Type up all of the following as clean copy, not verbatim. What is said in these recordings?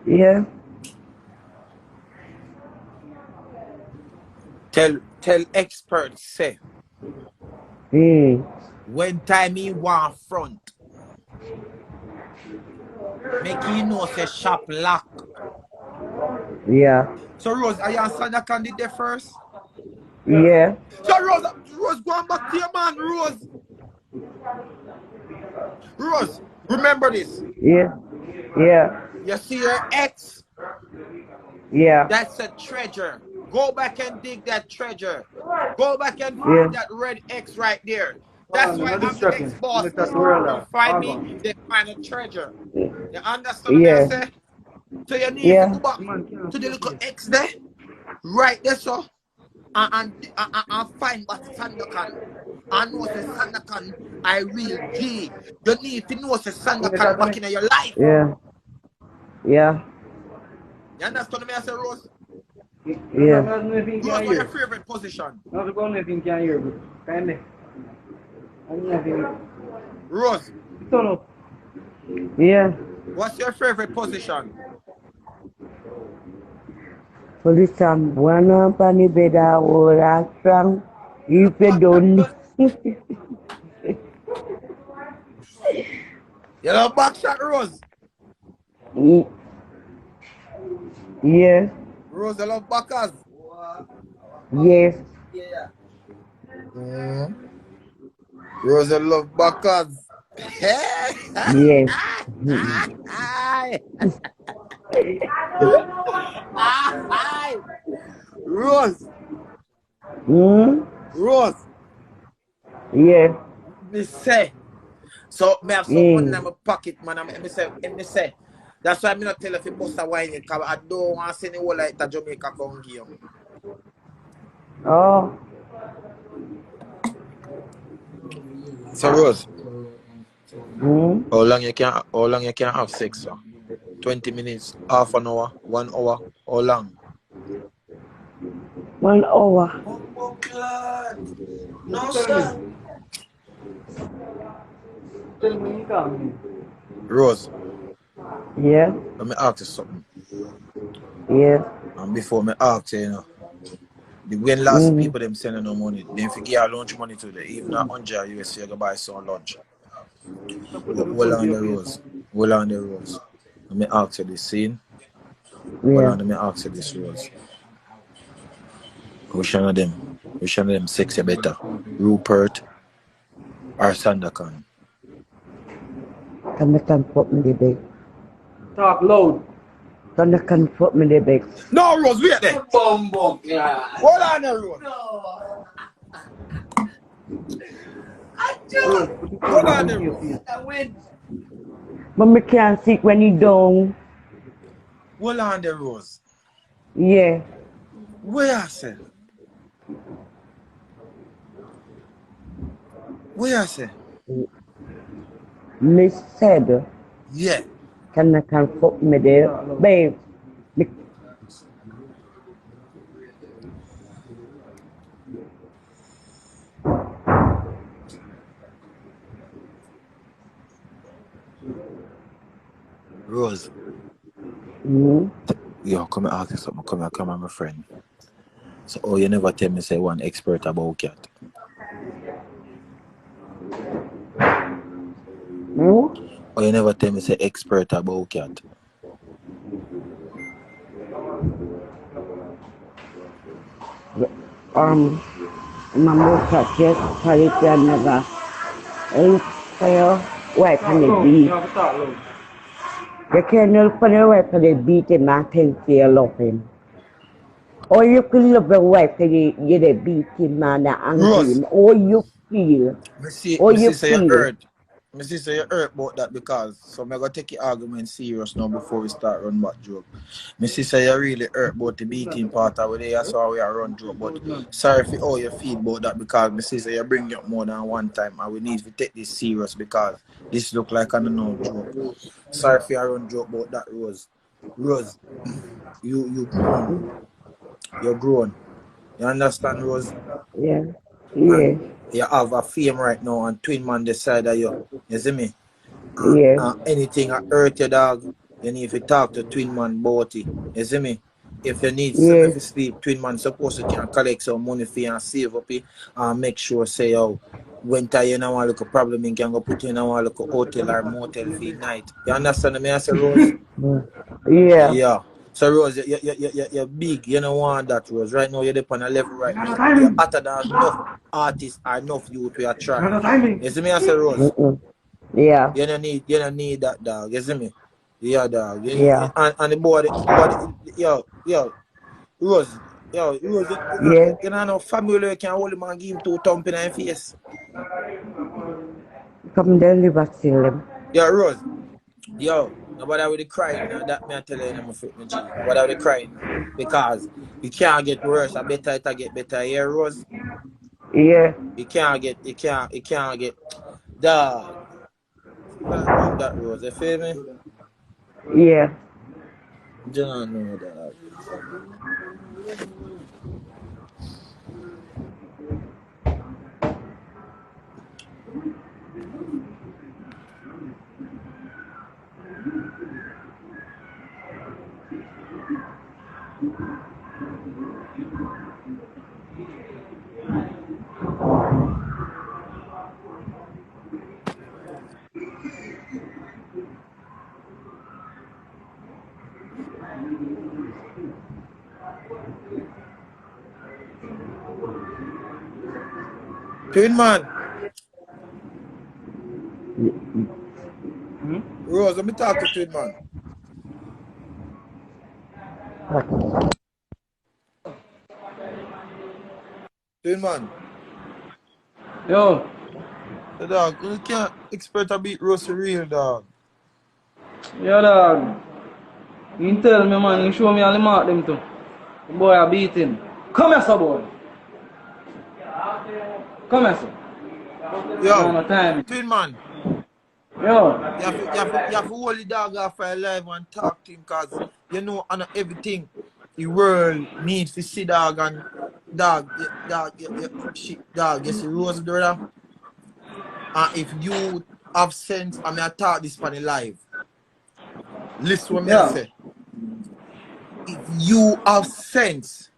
Yeah. Tell experts say Mm. when time he want front, make he know say shop lock. Yeah. So Rose, are you on Sanya Candy there first? Yeah. So Rose, going back to your man, Rose. Rose, remember this. Yeah. Yeah. You see your ex, Yeah. that's a treasure. Go back and dig that treasure. Go back and Yeah. find that red X right there. Hold That's on, why no I'm the distracting. ex-boss. Let us world People out. find Hold me, on. they find a treasure. You understand what I Yeah. say? So you need to Yeah. go back Man, can't to the see your little face. X there, right there, so, and find what Sandakan. I know say Sandakan, I real G. You need to know say You get Sandakan that to back me? in your life. Yeah. Yeah. You understand me? I say, Rose? I Yeah. don't know if you Rose, can what's your hear. favorite position? I don't know if you can hear, but kindly. I don't know if you Rose, turn up. Yeah. what's your favorite position? Position one up on the bed or a strong. If you don't. You love back shot, Rose. Yeah. Rose, you love backers. Yes. Mm. Rose, you love backers. Yes. Rose, Hmm? Rose, Yeah. me say. So me have some money in Mm. my pocket, man. Me say. That's why me not tell if you bust a wine, because I don't want to see any whole like that Jamaica come give you. Oh. So Rose, Hmm? how long you can have sex, sir? 20 minutes, half an hour, 1 hour, how long? 1 hour. No, sir. Tell me you come. Rose, Yeah. let me ask you something. Yeah. And before me ask you, when last Mm. people them sending no money, they forget our lunch money today. Even at 100 US, you go buy some lunch. Put the Hold phone to on your the face. rose. Hold on the rose. Let me ask you this scene. Hold Yeah. on, let me ask you this rose. Which one of them? Which one of them sexy better? Rupert or Sandakan? Can I comfort me the bed? Talk loud. Can I comfort me the bed? No, Rose, wait there. Bumbo, yeah. Hold on the rose. Rose, put the Hold phone on to the your rose. face. But me can't see when you down. Hold on the rose. Yeah. Where I say? Where I say? Miss said, Yeah. can I comfort me there? Babe. Me- Rose. Mm. Yo, come and ask you something. Come on, my friend. So, oh, you never tell me say one expert about cat. Mm? Oh, you never tell me say expert about cat. Um, Mamuka just Palitanaga. And fail. Why Talk can it loud. be? You have to talk loud. You can't help for the way for the beat and not think you love him. Or you can love the way for the beat him and the angry Rose. him. Or you feel. Or Me you see say you feel. hurt. Me see say you hurt about that because so me go take your argument serious now before we start run back joke. Me see say you really hurt about the beating part of it. That's why we are run joke. But sorry for how you feel about that because me see say you bring it up more than one time and we need to take this serious because this look like an no joke. Sorry for your run joke about that, Rose. Rose, you grown. You're grown. You understand, Rose? Yeah. And Yeah. you have a fame right now and twin man decide that you see me? Yeah. Anything I hurt your dog, You need to talk to Twin Man about it. You see me? If you need something Yes. to sleep, Twin Man supposed to can collect some money for you and save up it and make sure say when you don't want to look a problem, you can go put you in a look a hotel or motel for the night. You understand me? I say, Rose? Yeah. Yeah. So Rose, you're big. You don't want that, Rose. Right now you're on a level right Not now. a You're timing. hotter than enough artists or enough youth we are trying. Not a timing. You see me? I say, Rose? Mm-mm. Yeah. You don't need that, dog. You see me? Yeah, dog. Yeah. And the Rose, Rose, Yeah. you know, no family you can hold him and give him 2 thump in his face. Come then live at Salem. Yeah, Rose, nobody with the crying now. That me I tell you, I'm a fit, my G. Nobody with the crying now. Because you can't get worse. I better it get better. Yeah, Rose. Yeah. You can't get, dog. Right about that, Rose. You feel me? Yeah. You don't know, dog. Twin man. Rose, let me talk to Twin man. Twin man. Yo, The dog, you can't expect a beat Rose for real, dog. yo dog. You tell me man, you show me all the mark them too. The boy I beat him. Come here, sir boy. Come here, sir. No, Yo, no time. Twin man. Yo. You have to hold the dog off for live and talk to him because you know on everything the world needs to see dog and dog, you see Rose brother. And if you have sense, I mean I talk this for the live. Listen what me I Yeah. say. If you have sense,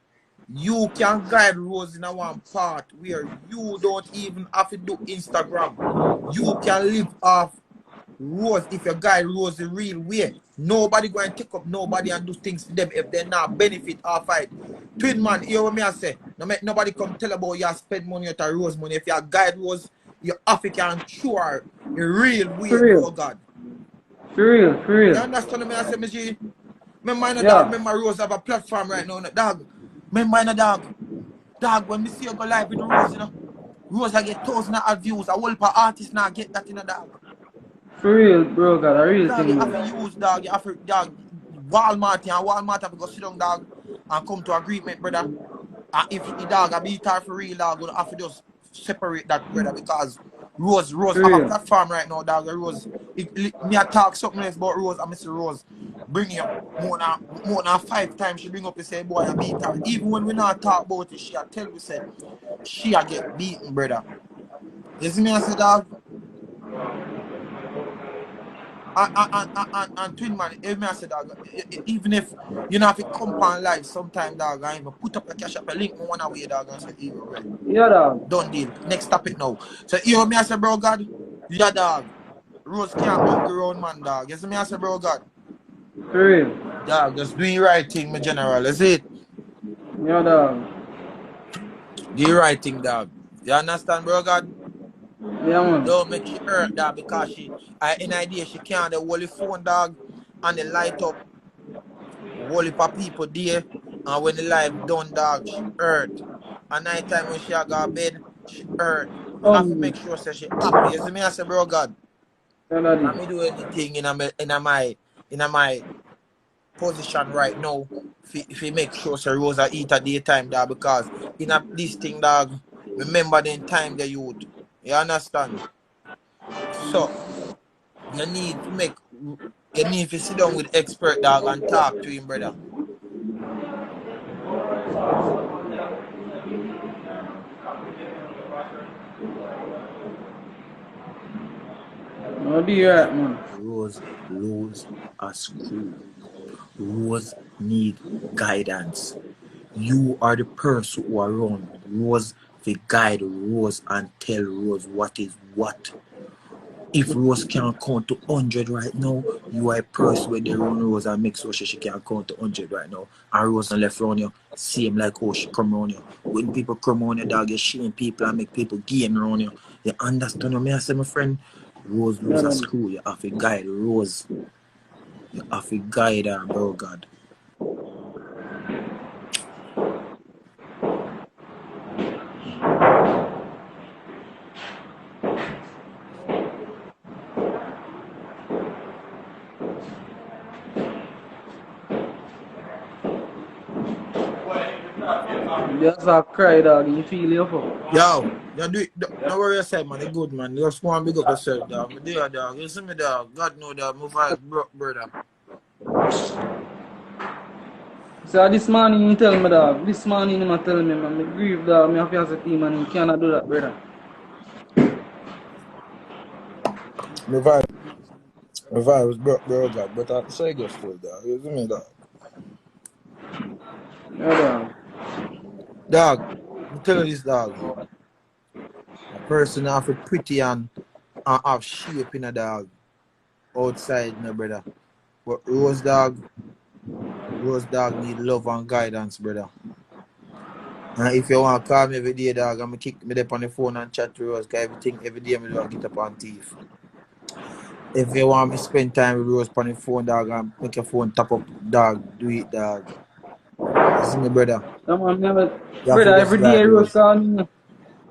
you can guide Rose in a one part where you don't even have to do Instagram. You can live off Rose if you guide Rose the real way. Nobody going to take up nobody and do things for them if they not benefit off it. Twin man, hear what me I say. No make nobody come tell about you spend money at Rose money. If you guide Rose, you African sure the real way, For real. bro God. For real. For You real. understand me I say, G? Remember in a dog, Yeah. remember Rose have a platform right now, dog. Remember in a dog. Dog, when me see you go live with Rose, you know, Rose I get thousands of views. A whole part artist now get that in a dog. For real, bro, God. A real Dog, you thing, have to man. use dog, you have to dog Walmart and Walmart have to go sit down, dog, and come to agreement, brother. And if the dog a beat her for real, dog, gonna have to just separate that, brother, because Rose For have a real. platform right now, dog. Rose, me a talk something else about Rose, and Mr. Rose bring you up more than 5 times. She bring up and say, boy, I beat her. Even when we not talk about it, she a tell we say she a get beaten, brother. You see me, I say, dog. And Twin man, even I say, dog, even if you know if you come on live sometime, dog, I even put up a cash up a link me one away, dog, and say, hero, well. Yeah, dog. Done deal. Next topic now. So you me I say, bro God, yeah dog. Rose can't hungry round man, dog. You see me I say, bro God. For real. Dog, just do the right thing, my general. Is it? Yeah, dog. Do the right thing, dog. You understand, bro God? Yeah, man. Don't make she hurt, dog, because she in idea she can't the whole phone, dog, and the light up. Whole heap of people there, and when the live done, dog, she hurt. At night time when she a go to bed, she hurt. You have to make sure say she happy. You see me I say, bro God. Yeah, daddy. Let me do anything in my position right now if you make sure Sir Rosa eat at daytime, dog, because in this thing, dog, remember the time the youth. You understand? So you need to sit down with expert, dog, and talk to him, brother. No, do right, man. Rose lose a screw. Rose need guidance. You are the person who are around Rose to guide Rose and tell Rose what is what. If Rose can't count to 100 right now, you are a person where they run Rose and make sure she can count to 100 right now. And Rose and left around you, same like how she come around you. When people come around you, dog, you shame people and make people gain around you. You understand what I say, my friend? Rose lose a screw. You have to guide Rose. You have to guide her, bro, God. Just a cry, dog. You feel your fuck. Yo, you do it. Don't worry yourself, man. You good, man. You just go and big up yourself, dog. Me there, dog. You see me, dog. God know that. My vibe broke, brother. So this morning you tell me, dog. This morning you tell me, man. Me grieve, dog. Me have to say team, and you cannot do that, brother. My vibe was broke, bro, God. But I say it still, dog. You see me, dog. Yeah, dog. Dog, I'm telling you this, dog. A person have a pretty and have shape in a dog outside, no brother. But Rose dog need love and guidance, brother. And if you want to call me every day, dog, I'm going to kick me up on the phone and chat to Rose, because every day I do get up on teeth. If you want me to spend time with Rose on the phone, dog, and make your phone tap up, dog, do it, dog. You see me, brother? Yeah, man, brother, just every day guide Rose call me.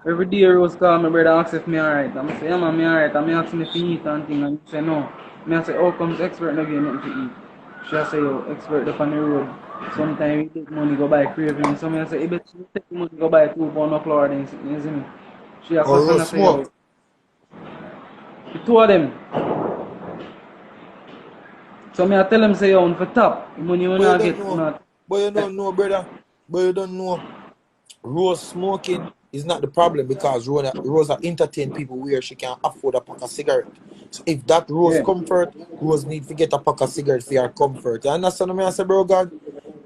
Every day Rose call me, brother, ask if me alright. I'm say, yeah, man, me alright. And me ask me if you eat and thing, and you say no. Me I say, how comes expert not getting nothing to eat? She say, yo, expert up on the road. Sometimes we take money go buy craving. So me I say, you better take the money go buy 2 pound of flour, then you see me. She a Or question Rose say, yo, smoke. the 2 of them. So me I tell them say, yo, on for top, the money you not get, not. But you don't know, brother. But you don't know. Rose smoking is not the problem, because Rose entertain people where she can afford a pack of cigarette. So if that Rose Yeah, comfort, Rose need to get a pack of cigarette for her comfort. You understand what I say, bro, God?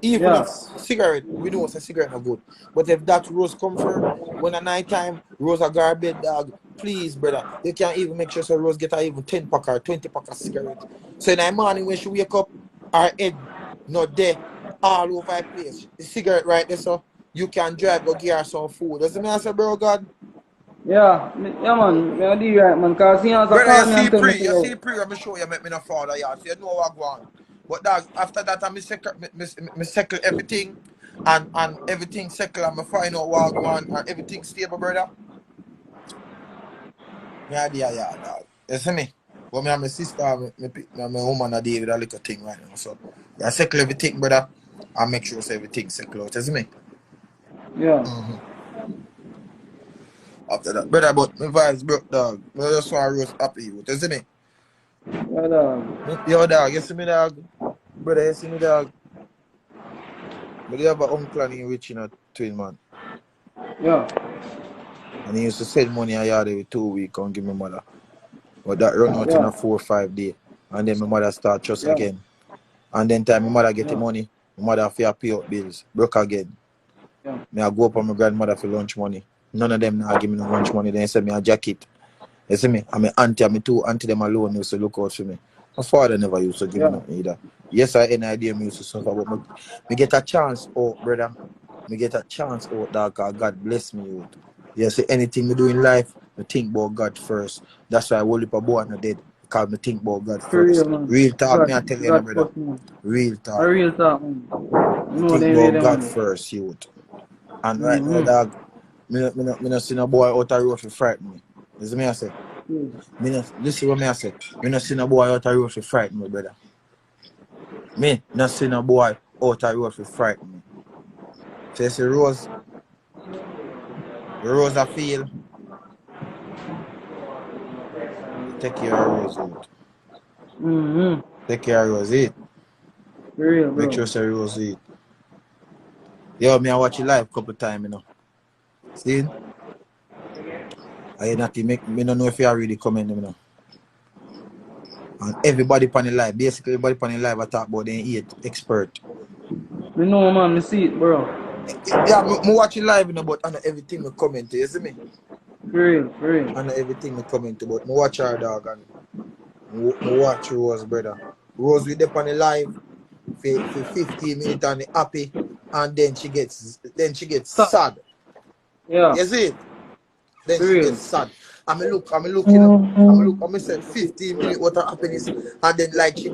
Even yeah. if cigarette, we know it's a cigarette no good. But if that Rose comfort, when at night time, Rose a garbage dog, please, brother, you can even make sure so Rose get her even 10 pack or 20 pack of cigarette. So in the morning when she wake up, her head not there, all over her place. The cigarette right there, so you can drive, go get her some food. Doesn't mean I say, bro, God? Yeah, yeah, man. Me I do right, man. Cause he has a Brother, call me and tell me, you yo, see pre, I'm sure you make me no father, yeah. So you know what go on. But dog, after that I settle everything and everything settle and I find out what go on and everything stable, brother. Yeah, dog. You see me? But me and my sister, my woman are there with a little thing right now. So I settle everything, brother. I make sure so everything settle out. You see me? yeah, After that. Brother, but my vibes broke, dog. I just want to roast happy with you see me? yeah, dog. Yo, dog, you see me, dog? Brother, you see me, dog? But you have an uncle and he rich, twin man. Yeah, And he used to send money a yard every 2 weeks and give my mother. But that run out in a yeah, 4 or 5 days. And then my mother start trust yeah, again. And then time my mother get the yeah, money, my mother have to pay up bills. Broke again. yeah. Me I go up on my grandmother for lunch money. None of them now give me no lunch money. Then send me a jacket. You see me? And my auntie and my 2 auntie them alone used to look out for me. My father never used to give me Yeah. nothing either. Yes, I any idea me used to suffer, but me get a chance out, brother. Me get a chance out, dog, 'cause God bless me youth. You see, anything me do in life, me think about God first. That's why I will leap a boy and dead. Because me think about God For real, first. man. Real talk, me I tell you, God brother. first, man. Real A talk. real talk, man. You Me know think them way about them, God man. first, youth. And right now, Mm-hmm. dog, me not see no boy out the road to frighten me. You see me I say? Listen what me I say. Me not see no boy out the road to frighten me, brother. Me not see no boy out the road to frighten me. So you see Rose I feel, take care of Rose, youth. Mm-hmm. Take care of Rose, eat. For real, Make bro. sure say Rose eat. Yo, me I watch you live couple times, See? I not make me don't know if you are really coming, And everybody on the live, basically everybody on the live I talk about them 8 expert. Me know, man, me see it, bro. Yeah, me watch it live, you know, but I know everything me comment, you see me? For real, for real. I know everything me comment, but me watch her dog and me watch Rose, brother. Rose with them on the live for 15 minutes and happy, and then she gets sad. Yeah, You see it? Then for she real. gets sad. I'm looking up. I'm say 15 minutes what happiness, and then like her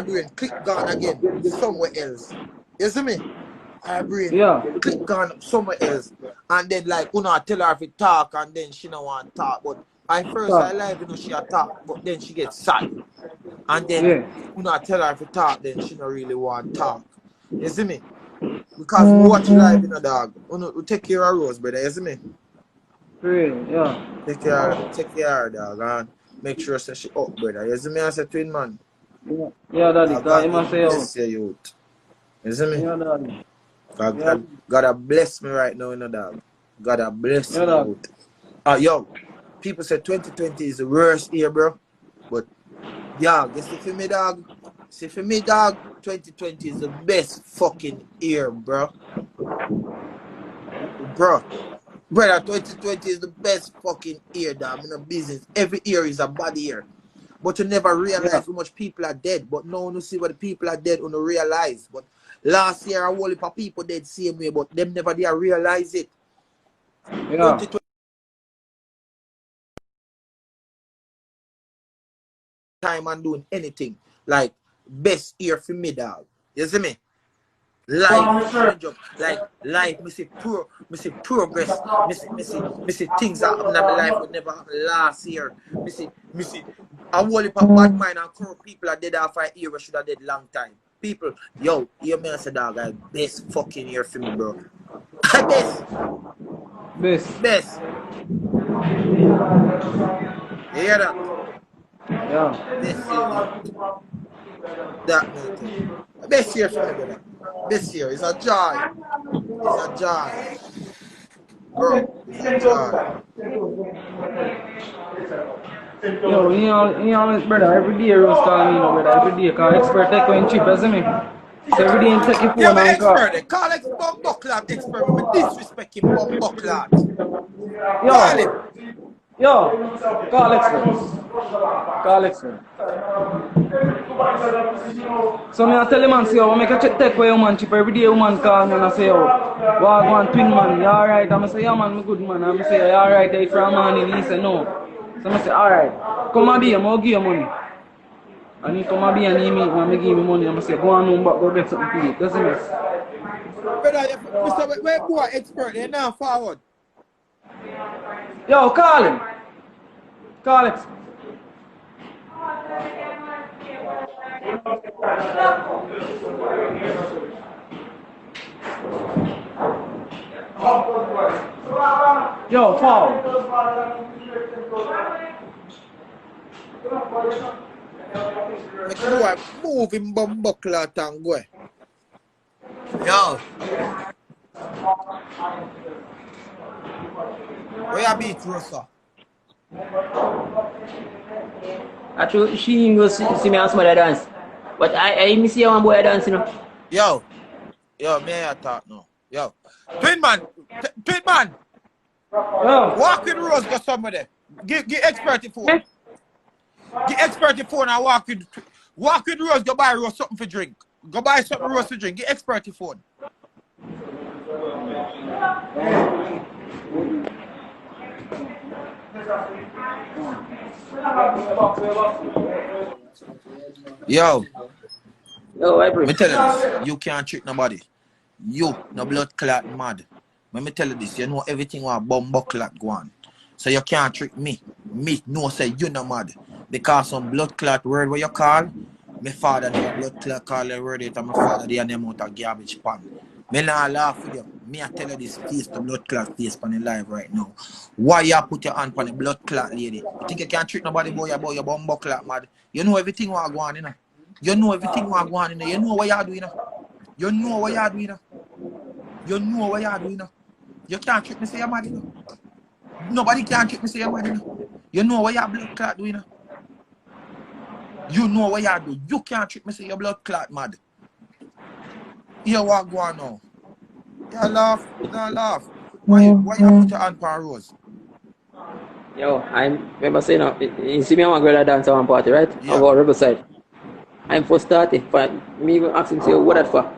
brain click gone again somewhere else. You see me? Her brain Yeah, click gone somewhere else, and then like I tell her if it talk, and then she don't want to talk. But I first I stop. live, you know, she a talk, but then she gets sad, and then Yeah, I tell her if it talk, then she don't really want to talk. You see me? Because we watch live, you know, dog. We take care of Rose, brother. You see me? for real, yeah. Take care of her, dog, and make sure say she up, brother. You see me? I say twin man. Yeah, daddy, God, God you will must say, oh. bless your youth. You see me? Yeah, daddy. Yeah, God a bless me right now, you know, dog. God a bless yeah, me, daddy. youth. Yo, people say 2020 is the worst year, bro. But, yeah, guess if for me, dog. See, for me, dog, 2020 is the best fucking year, bro. Brother, 2020 is the best fucking year, dog. I'm in a business. Every year is a bad year. But you never Yeah, realize how much people are dead. But now you see what the people are dead, you don't realize. But last year, a whole heap of people dead same way, but them never did realize it. yeah. 2020 time and doing anything. Like, best year for me, dog. You see me? Life change up. Like, life, me see progress. Me see things that happened in my life would never happen last year. Me see a whole heap of bad mind and corrupt people are dead after a year we should have dead long time. People, yo, hear me and say, dog, I best fucking year for me, bro. best. Best. Best. You hear that? Yeah. Best year, you. That me tell you. Best year for me, brother. Best year. It's a joy. It's a joy. Bro, it's a joy. Yo, you know, brother, every day Rose call me, you know, brother, every day, because expert take when cheap, you see me? So every day you take your Yeah, phone my and call. expert. Call ex Bumbleclad expert. Me disrespect him, Bumbleclad. Call him. Yo, yo, call expert. Call expert. So me I tell him man, say, oh, make a check take for your man cheap. Every day man call me and I say, oh, well, go on twin man, you alright? And I say, yeah man, me good man. And I say, you alright there from morning? He say, no. So I say, alright, come and be, I'll give you money. And he come and be and he meet me and me give me money. And I say, go on home back, go get something to eat. Doesn't it? Brother, Mr. Where boy expert? They're now forward. Yo, call him. Call expert. Yo, Paul. Make the boy move him Bumbleclad and go. Yo. Where you beat Rosa? Actually, she go see me and somebody dance. But I miss you one boy dance, you know. Yo, may I talk now? Yo. Twin man. Yo. Walk with Rose, go somewhere. Give expert the phone. Give expert the phone and walk with Rose, go buy Rose something for drink. Go buy something Rose to drink. Give expert the phone. Yo, Yo, I let me pray. tell you this. You can't trick nobody. You, no blood clot mad. Let me tell you this. You know everything what Bumbleclad go on. So you can't trick me. Me, no say you no mad. Because some blood clot word where you call, my father never blood clot call the word it and my father they name out a garbage pan. Me not laugh with you. Me I tell you this face the blood clot face on the live right now. Why you put your hand on the blood clot lady? You think you can't trick nobody boy about your Bumbleclad mad? You know everything what go on, you know. You know everything what go on, you know. You know what you do, you know. You know what you do, you know. You know what you do, you know. You can't trick me say you're mad, you know. Nobody can trick me say you're mad, you know. You know what your blood clot do, you know. You know what you do. You can't trick me say your blood clot mad. Here what go on now. You laugh, don't laugh. Why you put your hand on Rose? Yo, I remember saying, you see me and my girl dance at one party, right? Yeah. I go Riverside. I'm first started. Me even ask him, say, what that for?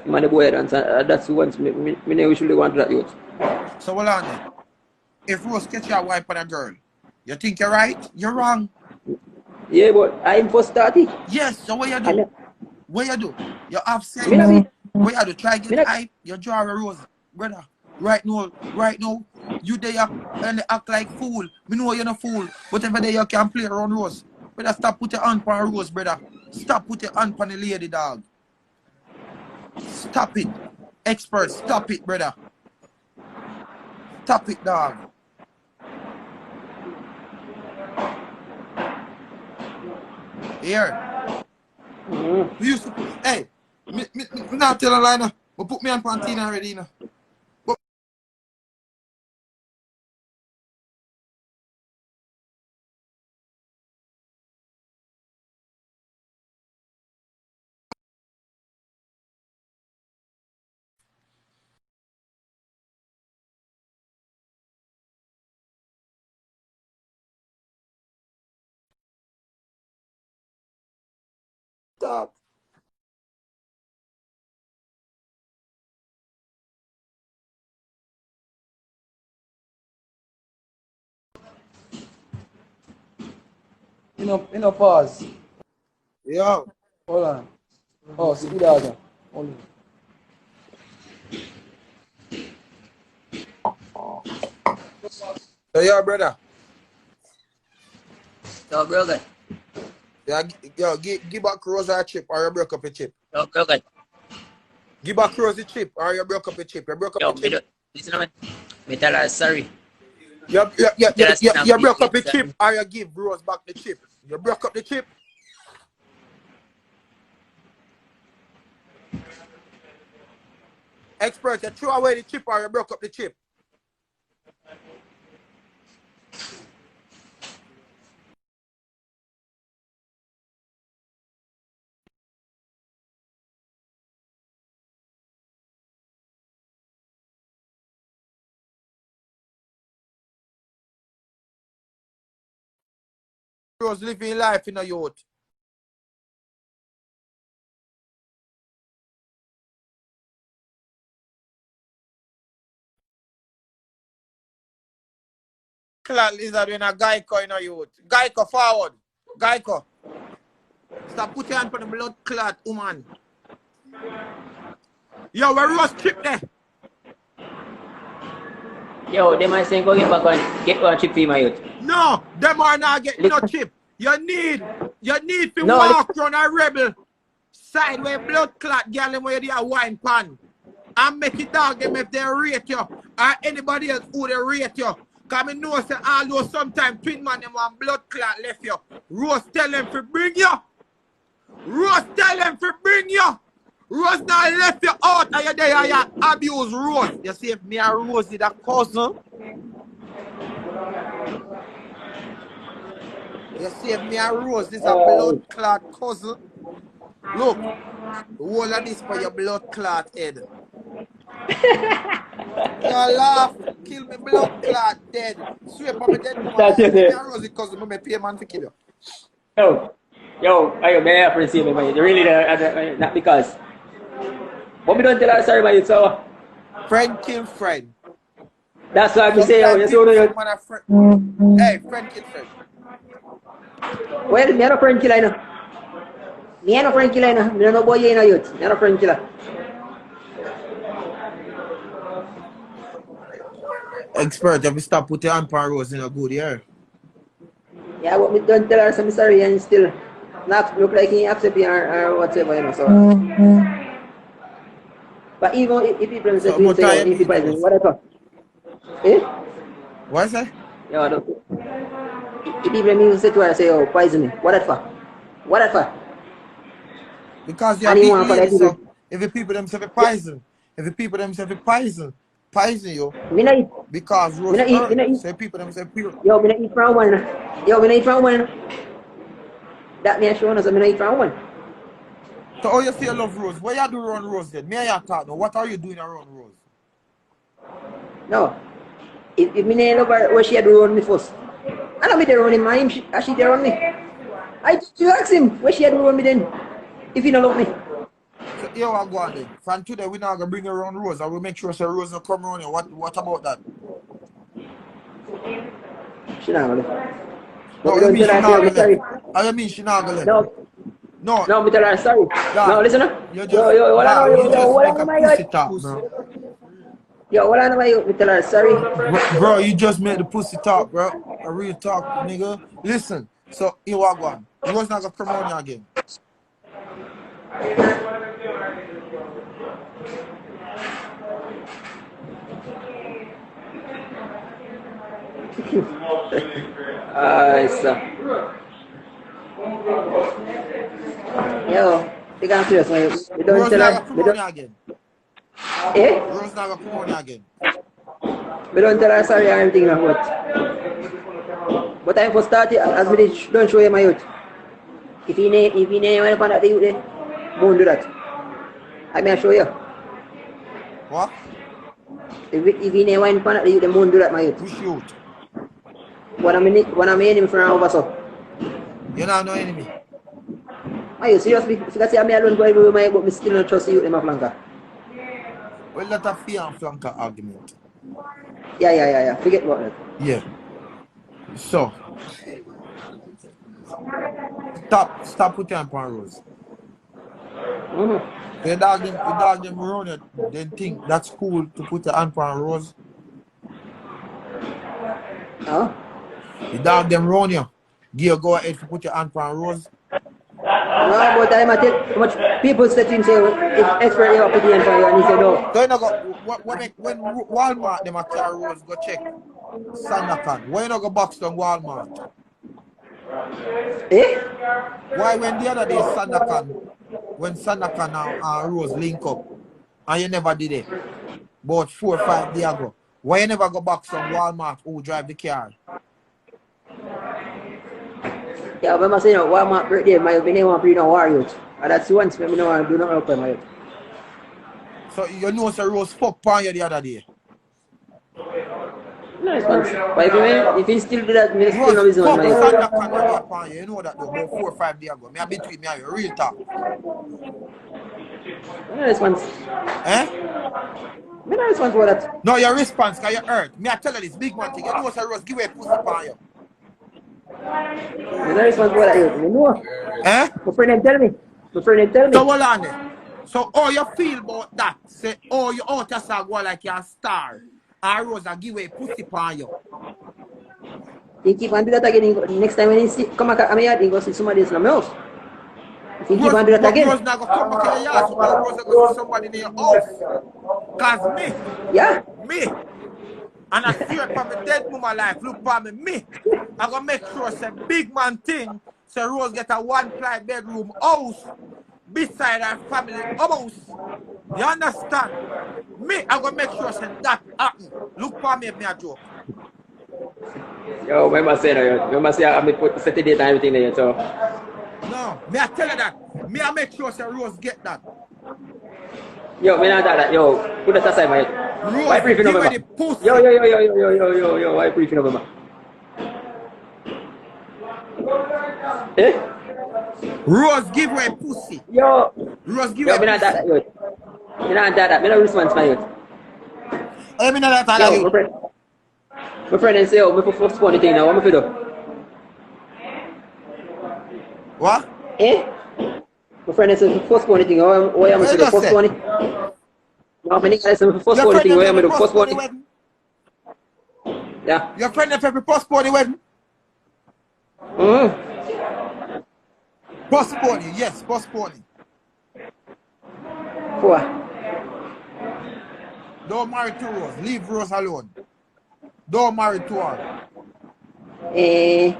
Man, the boy dance, that's once me know we should want that youth. So hold on then. If Rose catch your wife on a girl, you think you're right? You're wrong. Yeah, but I'm first started. Yes, so what you do? What you do? You have sex. Me not be- What you do? Try Me get not- hype. You draw a Rose. Brother, right now, you there and they act like fool. Me know you're not fool. Whatever day you can play around Rose. Brother, stop put your hand on Rose, brother. Stop put your hand on the lady, dog. Stop it. Expert, stop it, brother. Stop it, dog. Here. We used to put, hey, me not tell a lie now. But put me on Pantina already, you know. Stop. You know, pause. Yo. Hold on. Oh, speed out. Hold on. So, yo, brother. Yo, brother. Yeah, yo, give back Rose a chip or you broke up a chip. Yo, brother. Give back Rose a chip or you broke up a chip. You broke up Yo, a chip. listen to me. Me tell her sorry. You Just broke up a not chip or you give Rose back the chip. You broke up the chip. Expert, you threw away the chip or you broke up the chip. Rose living life in a youth. Clan lizard in a Geico in a youth. Geico forward. Geico. Stop put your hand on the blood clot, woman. Yo, where Rose chip there? Yo, they might say go get back on, get one chip for my youth. No, them are not getting no chip. You need to No, walk around a rebel side where blood clot girl where they are wine pan. And make it dog them if they rate you. Or anybody else who they rate you. Cause I know say although sometimes twin man them want blood clot left you. Rose tell them to bring you. Rose tell them to bring you. Rose now left you out and you there and you abuse Rose. You see if me and Rose is a cousin. You see if me and Rose is a blood clot cousin. Look, the whole of this for your blood clot head. You laugh, kill me blood clot dead. Sweep on me dead woman. That's it. Me and Rose cousin, me pay man to kill you. Yo, I may appreciate me, man. Really, not because. What me don't tell her sorry, man, it's so. Friend kill friend. That's why I say, yo, you Sometimes so people man a friend. Hey, friend kill friend. well, me no friend killer, you know. Me no friend killer, you know. Me no boy, you know, youth. Me no friend killer. Expert, if you stop put your hand on Rose in a good year. Yeah, but me don't tell her so I'm sorry and still not look like he accept me or whatever, you know, so. But even if people say, So, what time if people it say, is? whatever. Eh? What's that? Yeah, I don't. If people say to her, say, oh, poison me. What that for? What that for? Because you are And you beating want for ladies, that so if the people themselves poison, poison you, Me not eat. because Rose Me not eat, hurt. me not eat. So people themselves pure. Yo, me not eat from one. Yo, me not eat from one. that me showing us I not eat from one. So how you say you love Rose? What you do around Rose then? Me and you talk now. What are you doing around Rose? No. If me not love her, what she do around me first? I don't be there around him, man. She there around me. I just ask him, what she do around me then? If he don't love me. So here we go on then. From today we not gonna bring her around Rose. I will make sure so Rose will come around here. What about that? She not gonna. No, you mean she not gonna let? I mean she not gonna let? No. No. No, me tell her sorry. Nah, No, listen up. You just, Yo, what I know, you just what make I a know, pussy talk, bro. Yo, what I know, me tell her sorry. Bro, you just made the pussy talk, bro. A real talk, nigga. Listen, so here we go on. Rose not gonna come around here again. Sir. Yo, you can't serious, man. You don't Rose tell not her. gonna come around here again. Eh? Rose not gonna come around here again. We don't tell her sorry or anything, no, but I for start it, as we don't show you my youth. If he name when upon that the youth there, won't do that. I may show you. What? If he name when upon that the youth, they won't do that, my youth. Which youth? When I'm enemy from over so. You not no enemy. Are you seriously? If you say I'm alone going with my but me still not trust you in my flanker. Well, that's a fear and flanker argument. Yeah. Forget about that. Yeah. So, stop putting on Rose. The dog them around it, they think that's cool to put the hand on Rose. Huh? The dog them around you. Give you go ahead to put your hand on Rose. No, but I'm how much people say things say if expert you put the hand for you and he say no. So you know go when Walmart them a carry Rose go check Sandakan. Why you not go box down Walmart? Eh? Why when the other day Sandakan and Rose link up and you never did it? About 4 or 5 days ago. Why you never go box on Walmart who drive the car? Yeah, but I'm saying Walmart birthday, my name want to bring no warriors. And that's the one thing I want to do not help my youth. So you know so Rose fuck on you the other day. No response. But if he still do that, me still no Rose reason fuck my youth. Sandakan upon you. You know that though, about 4 or 5 days ago. Me a between me and you, real talk. No response. Eh? Me no response for that. No, your response because you hurt. Me I tell you this big man thing. You know so Rose give away pussy upon you. Me no response for that youth. Me know. Eh? My friend them tell me. So hold on there. So how you feel about that? Say, oh, you out as a go like you're a star. And Rose a give away pussy upon you. He keep on do that again. Next time when he see, come back at me, he go see somebody else in my house. If he keep on do that again. Rose not going to come back in your house. Rose going to see somebody in your house. Because me. And I see it from my dead mama life. Look for me. I'm going to make sure it's a big man thing. So Rose get a 1-ply bedroom house beside her family house. You understand? Me, I'm going to make sure that happen. Look for me if me a joke. Yo, remember say that. Remember say I put set the date and everything there, so. No, me I tell you that. Me I make sure say Rose get that. Yo, me not that. Yo, put that aside, man. Rose, Why briefing give over? me the pussy. Yo, why briefing over, man? Eh? Rose, give her a pussy. Yo, Rose, give her yo, a me not pussy. that, yo. Me not that. Me not response, man, yo. I mean that all Yo, my friend and say, oh, me for first funny thing now. What me for do? What? Eh? My friend and say, first funny thing. Why am I say the first funny? No, my nigga say, first funny thing. Why am I the first funny? Yeah. Your friend if every postpone the wedding? Postpone, yes, postpone. For? Don't marry to Rose. Leave Rose alone. Don't marry to her. Eh.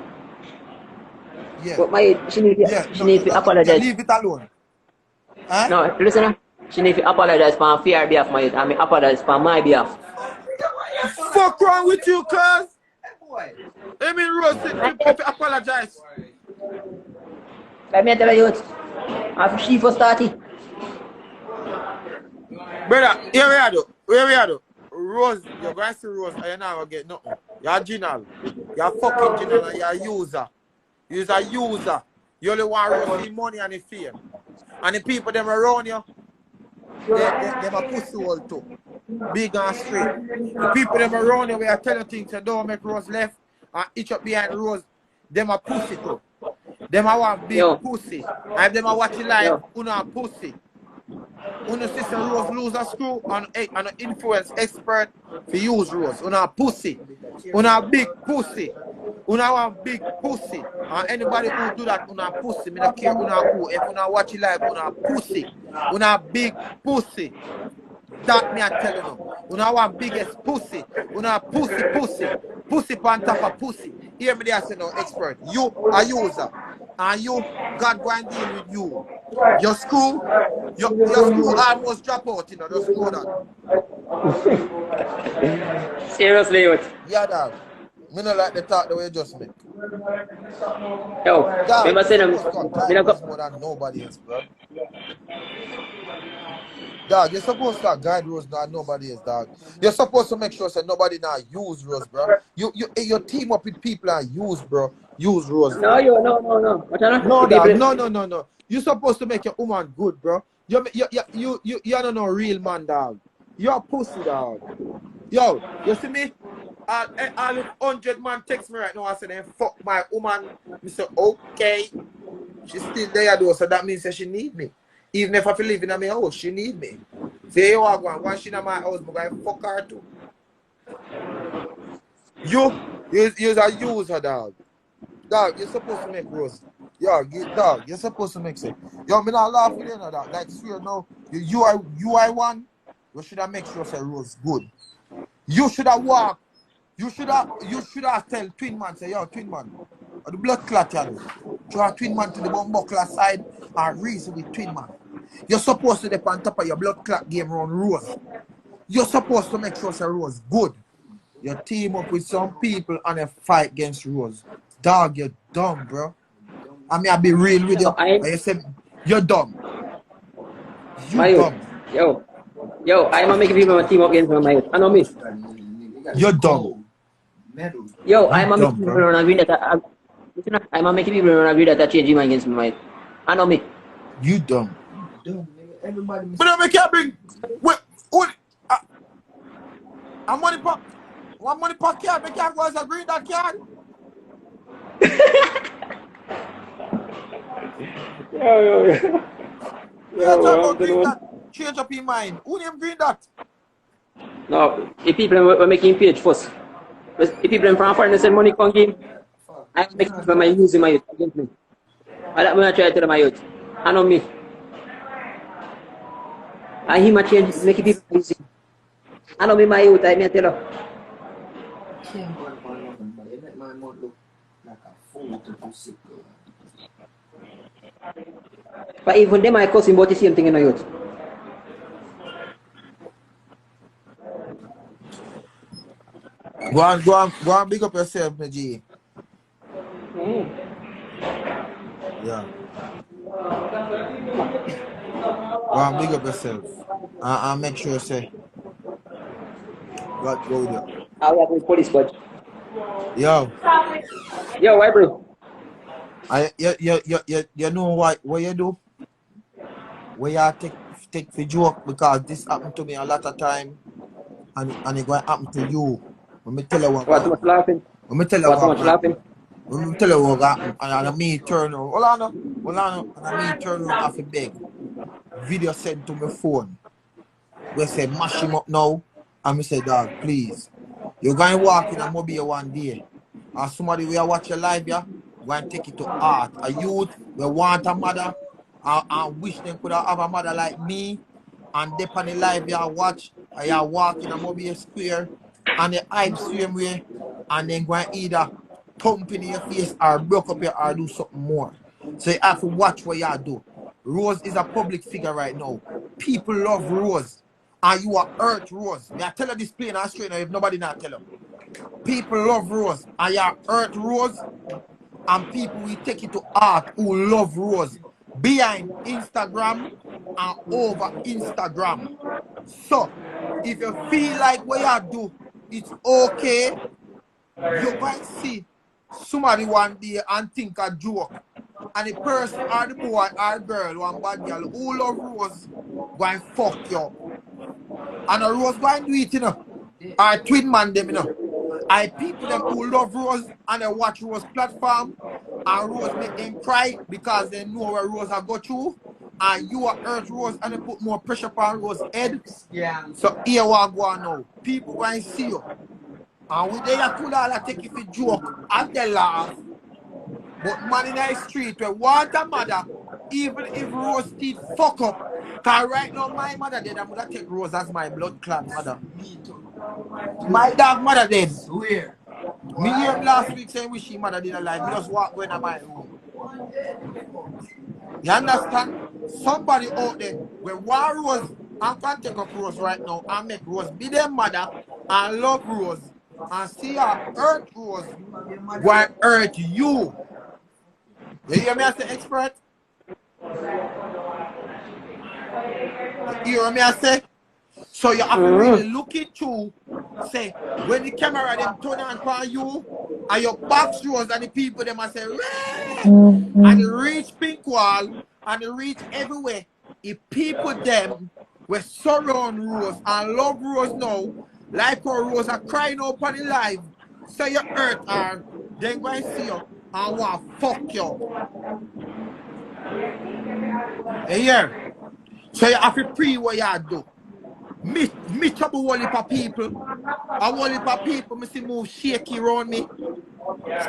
Yeah. But she need to apologize. Leave it alone. Huh? No, listen. She need to apologize for her behalf, my youth. I mean, apologize for my behalf. Fuck wrong with you, cuz? I mean, Rose, if you apologize. Like me tell you, after she for starting. Brother, here we are though. Where we are though. Rose, you're going to see Rose and you're not going to get nothing. You're Ginal. You're fucking Ginal and you're a user. You're a user. You only want Rose see money and the fame. And the people them around you, they a pussy hole too. Big and straight. The people them around you, we are telling things that don't make Rose left and each up behind Rose, them a pussy too. Them a want big pussy. And if them a watch it live, una a pussy. Una sister Rose lose a screw and an influence expert for use Rose. Una a pussy. Una a big pussy. Una want big pussy. And anybody who do that, una a pussy. Me don't care una who. If una watch it live, una a pussy. Una a big pussy. That me I tell you. Una want biggest pussy. Una a pussy pussy. Pussy on top of pussy. Hear me there say no expert. You a user. And you, God go and deal with you. Your school almost drop out, you know, just know that. Seriously, what? Yeah, dog. Me not like the talk the way you just make. Yo, Dog, remember saying you're supposed to guide Rose more than nobody else, bro. Dog, you're supposed to guide Rose than nobody else, dog. You're supposed to make sure that nobody now use Rose, bro. You team up with people and use, bro. Use Rose. No. What No, dog. No. You're supposed to make your woman good, bro. You're not no real man, dog. You're a pussy, dog. Yo, you see me? All 100 man text me right now and say, then fuck my woman. I say, okay. She's still there, though, so that means that she need me. Even if I feel living in my house, she need me. Say, you are going, once she in my house, I'm going to fuck her too. You're a user, dog. Dog, you're supposed to make Rose. Yo, dog, you're supposed to make sense. Yo, me not laugh with you, no, dog. Like, swear, no. You are one. You should have make sure say Rose good. You should have walked. You should have tell Twin Man, say, yo, Twin Man, the blood clot you do. Draw Twin Man to the bumbuckler side and reason with Twin Man. You're supposed to dip on top of your blood clot game around Rose. You're supposed to make sure say Rose good. You team up with some people and a fight against Rose. Dog, you're dumb, bro. I mean, I'll be real with you. And you said, you're dumb. Dumb. Yo, I'm making people team up against my youth. I know me. You're dumb. Yo, I'm making people agree that I'm making people agree that I change him against my youth. I know me. You dumb. Everybody. But I can't bring. Wait, I'm money pack. One money pack card. I can't go as a green that card. Yo. Change up your mind. Who name green that? No, if people were making page first. If people from foreign send money come game, I make people my using my youth against me. I'm gonna try to tell my youth. I know me. I hear my change make people using. I know me my youth, I may tell her. But even them I cause him about the same thing in my youth. Go on, big up yourself, my G. Yeah. Go on, big up yourself. And make sure you say, God go with you. I work with police, but. Yo, why, bro? You know what you do? Where you take the joke because this happened to me a lot of time, and it going to happen to you. Let me tell you what. Too much laughing. Let me tell you what. Let me tell you what happened. And me turn on. Hold on. And me turn on off a beg. Video sent to my phone. We say mash him up now. And me say, dog, please. You're going to walk in a mobile one day. And somebody will watch your live, yeah? Go and take it to art. A youth will want a mother. And wish them could have a mother like me. And dip on the live, you watch. And you walk in a mobile square. And the hype same way. And then go and either thump in your face or broke up your or do something more. So you have to watch what you do. Rose is a public figure right now. People love Rose. And you are hurt Rose. I tell her this plain and straight now if nobody not tell her. People love Rose. And you are hurt Rose. and people will take it to heart who love Rose behind Instagram and over Instagram. So, if you feel like what you do, it's okay, you might see somebody one day and think a joke. And the person or the boy or girl, one bad girl who love Rose, going fuck you. And a Rose going do it, you know. Or twin man them, you know. I people them who love Rose and they watch Rose platform and Rose make them cry because they know where Rose have go through. And you are hurt Rose and they put more pressure on Rose's head. Yeah. So here what go on now. People going to see you. And we there could all take it for joke and they laugh. But man in the street where want a mother, even if Rose did fuck up. Cause right now my mother dead, I'm gonna take Rose as my blood clot mother. Me too. My dog mother dead. Where? Me hear last week saying wish she mother did alive. Me just walk going to my room. You understand? Somebody out there where want Rose and can take up Rose right now and make Rose be their mother and love Rose and see her hurt Rose why hurt you. You hear me as the expert? You hear me I say? So you have to really look it through. Say, when the camera them turn on you, and your box Rose and the people them I say, and it reach pink wall, and it reach everywhere. If people them will surround Rose and love Rose now, like how Rose are crying up on the live, so you hurt her, then go and see you and want to fuck you. You hear? So you have to pre what you do. Me trouble whole heap of people. A whole heap of people me see move shaky around me.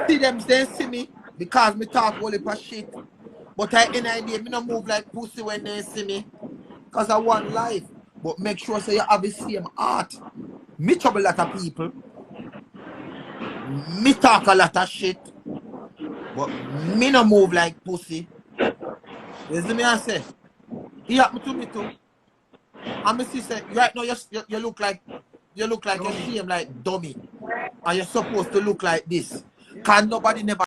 See them they see me because me talk whole heap of shit. But I any idea me no move like pussy when they see me. Cause I want life. But make sure so you have the same heart. Me trouble a lot of people. Me talk a lot of shit. But me no move like pussy. You see me I say? It happened to me too. And me see say right now you look like you're shame like dummy. And you're supposed to look like this. Cause nobody never